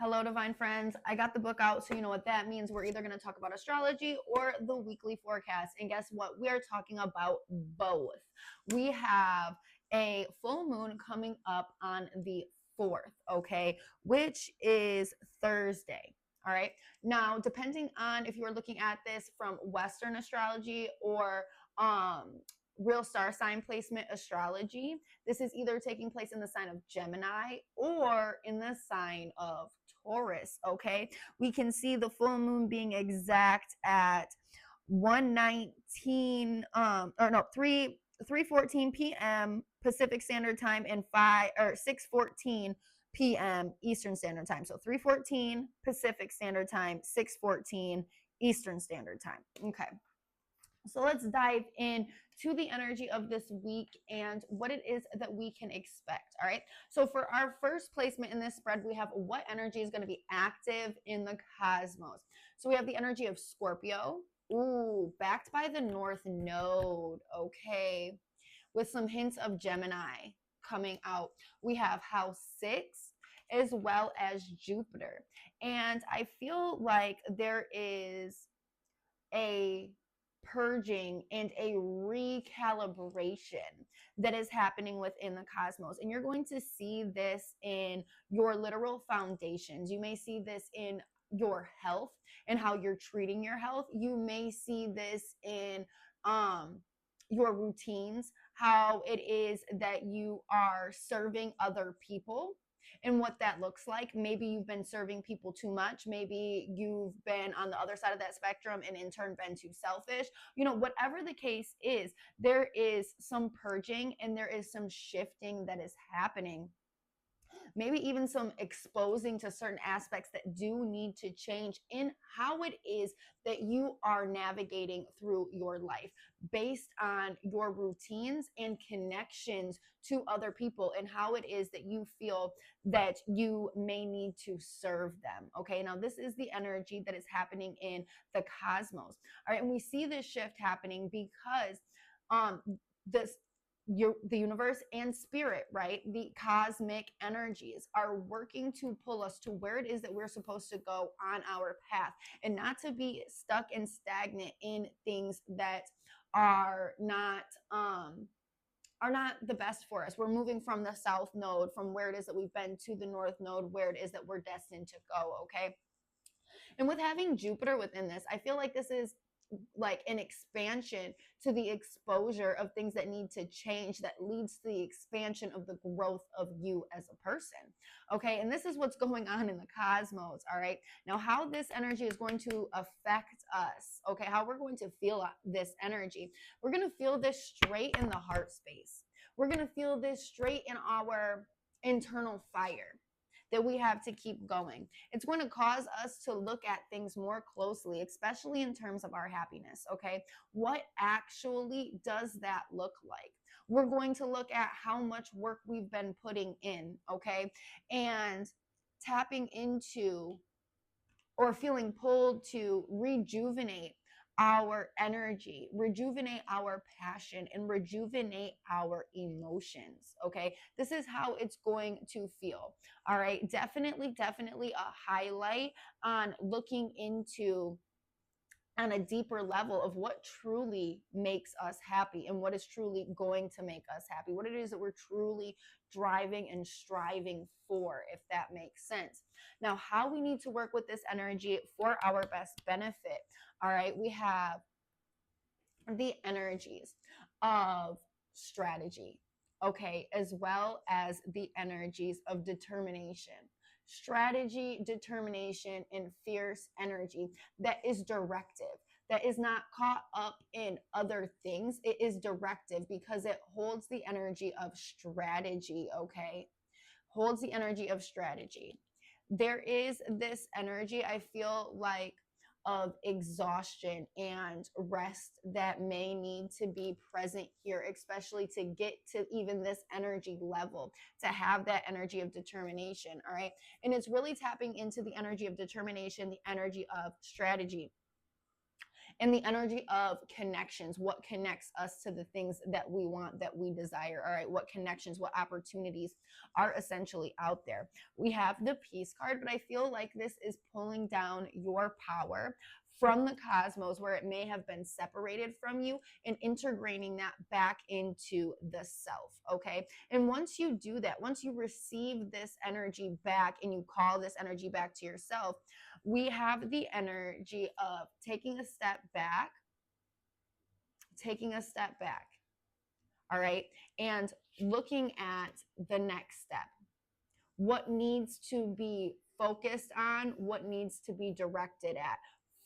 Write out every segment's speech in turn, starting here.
Hello, divine friends. I got the book out, so you know what that means. We're either going to talk about astrology or the weekly forecast. And guess what? We are talking about both. We have a full moon coming up on the 4th, okay, which is Thursday. All right. Now, depending on if you are looking at this from Western astrology or real star sign placement astrology, this is either taking place in the sign of Gemini or in the sign of Taurus, okay? We can see the full moon being exact at 1:19 or no, 3:14 p.m. Pacific Standard Time and 6:14 p.m. Eastern Standard Time. So 3:14 Pacific Standard Time, 6:14 Eastern Standard Time. Okay. So let's dive in to the energy of this week and what it is that we can expect. All right. So for our first placement in this spread, we have what energy is going to be active in the cosmos. So we have the energy of Scorpio. Ooh, backed by the North Node. Okay. With some hints of Gemini coming out. We have house 6 as well as Jupiter. And I feel like there is a purging and a recalibration that is happening within the cosmos. And you're going to see this in your literal foundations. You may see this in your health and how you're treating your health. You may see this in your routines, how it is that you are serving other people and what that looks like. Maybe you've been serving people too much. Maybe you've been on the other side of that spectrum and in turn been too selfish. You know, whatever the case is, there is some purging and there is some shifting that is happening. Maybe even some exposing to certain aspects that do need to change in how it is that you are navigating through your life based on your routines and connections to other people and how it is that you feel that you may need to serve them. Okay, now this is the energy that is happening in the cosmos. All right, and we see this shift happening because the universe and spirit, right? The cosmic energies are working to pull us to where it is that we're supposed to go on our path and not to be stuck and stagnant in things that are not the best for us. We're moving from the south node, from where it is that we've been, to the north node, where it is that we're destined to go, okay? And with having Jupiter within this, I feel like this is like an expansion to the exposure of things that need to change, that leads to the expansion of the growth of you as a person. Okay, and this is what's going on in the cosmos. All right, now how this energy is going to affect us, okay, how we're going to feel this energy. We're going to feel this straight in the heart space. We're going to feel this straight in our internal fire that we have to keep going. It's going to cause us to look at things more closely, especially in terms of our happiness, okay? What actually does that look like? We're going to look at how much work we've been putting in, okay? And tapping into or feeling pulled to rejuvenate our energy, rejuvenate our passion, and rejuvenate our emotions. Okay, this is how it's going to feel. All right, definitely a highlight on looking into on a deeper level of what truly makes us happy and what is truly going to make us happy, what it is that we're truly driving and striving for, if that makes sense. Now, how we need to work with this energy for our best benefit. All right, we have the energies of strategy, okay, as well as the energies of determination. Strategy, determination, and fierce energy that is directive, that is not caught up in other things. It is directive because it holds the energy of strategy, okay? Holds the energy of strategy. There is this energy, I feel like, of exhaustion and rest that may need to be present here, especially to get to even this energy level, to have that energy of determination. All right. And it's really tapping into the energy of determination, the energy of strategy. and the energy of connections, what connects us to the things that we want, that we desire. All right, what connections, what opportunities are essentially out there. We have the Peace card, but I feel like this is pulling down your power from the cosmos, where it may have been separated from you, and integrating that back into the self. Okay, and once you do that, once you receive this energy back and you call this energy back to yourself, we have the energy of taking a step back, all right, and looking at the next step. What needs to be focused on, what needs to be directed at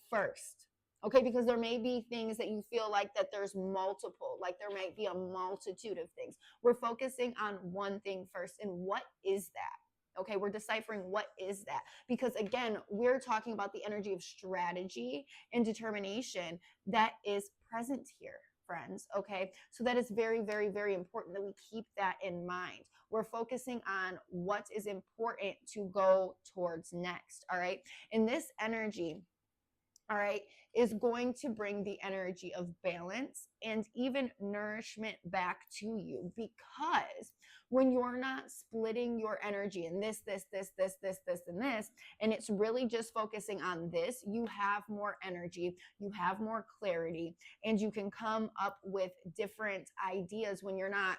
first. Okay, because there may be things that you feel like that there's multiple, like there might be a multitude of things. We're focusing on one thing first, and what is that? Okay, we're deciphering what is that, because again, we're talking about the energy of strategy and determination that is present here, friends. Okay, so that is very, very, very important that we keep that in mind. We're focusing on what is important to go towards next. All right, and this energy, all right, is going to bring the energy of balance and even nourishment back to you, because when you're not splitting your energy in this, and it's really just focusing on this, you have more energy, you have more clarity, and you can come up with different ideas when you're not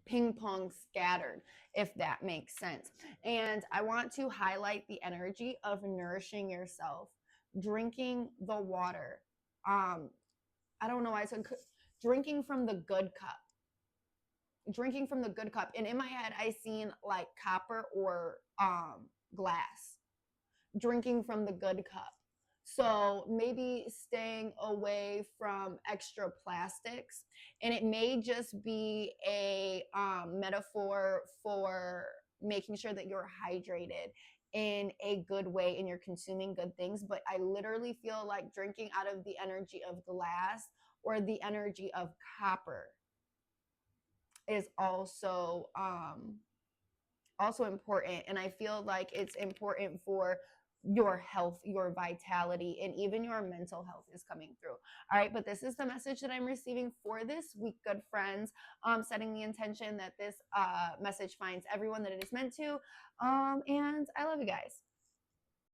ping pong scattered, if that makes sense. And I want to highlight the energy of nourishing yourself, drinking the water. I don't know why I said drinking from the good cup. Drinking from the good cup. And in my head, I seen like copper or glass. Drinking from the good cup. So maybe staying away from extra plastics. And it may just be a metaphor for making sure that you're hydrated in a good way and you're consuming good things. But I literally feel like drinking out of the energy of glass or the energy of copper is also important. And I feel like it's important for your health, your vitality, and even your mental health is coming through. All right, but this is the message that I'm receiving for this week, good friends. Setting the intention that this message finds everyone that it is meant to. And I love you guys.